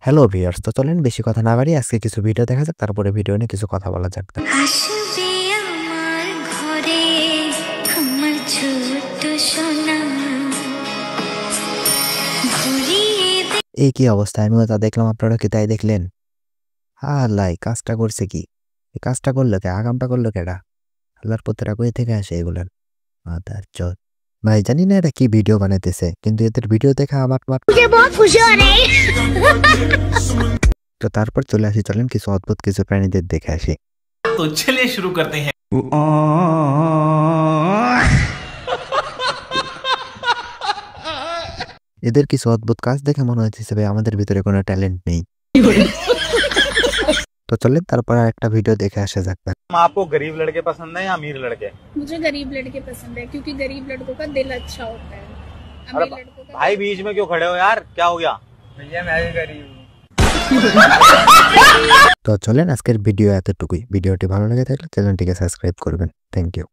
Hello viewers, তো চলেন বেশি কথা না বাড়িয়ে আজকে কিছু ভিডিও দেখা যাক, তারপরে ভিডিও নিয়ে কিছু কথা বলা যাক। এই কি অবস্থা, আমিও তা দেখলাম, আপনারা কি তাই দেখলেন? আল্লাহ কাজটা করছে কি? এই কাজটা করলো কে? আগামটা করলো কেডা? আল্লাহর পুত্ররা কই থেকে আসে এগুলার? মাদার চোদ। ভাই জানি না এরা কি ভিডিও বানাইতেছে, কিন্তু এদের ভিডিও দেখে আমার তো তারপর চলে আসি, চলেন কিছু অদ্ভুত কিছু প্রাণীদের দেখে আসি। তো চলিए शुरू करते हैं। এদের কিছু অদ্ভুত কাজ দেখে মনে হচ্ছে ভাই আমাদের ভিতরে কোনো ট্যালেন্ট নেই। तो चलें तारपर एक वीडियो देखे आशा जाता है। आपको गरीब लड़के पसंद है या अमीर लड़के? मुझे गरीब लड़के पसंद है क्योंकि गरीब लड़कों का दिल अच्छा होता है। अरे भाई बीच में क्यों खड़े हो यार, क्या हो गया? भैया मैं भी गरीब हूँ। तो चलें आजकेर भिडियो एतटुकुई। भिडियोटी भालो लेगे थाकले चैनलटिके सबस्क्राइब करबेन। Thank you.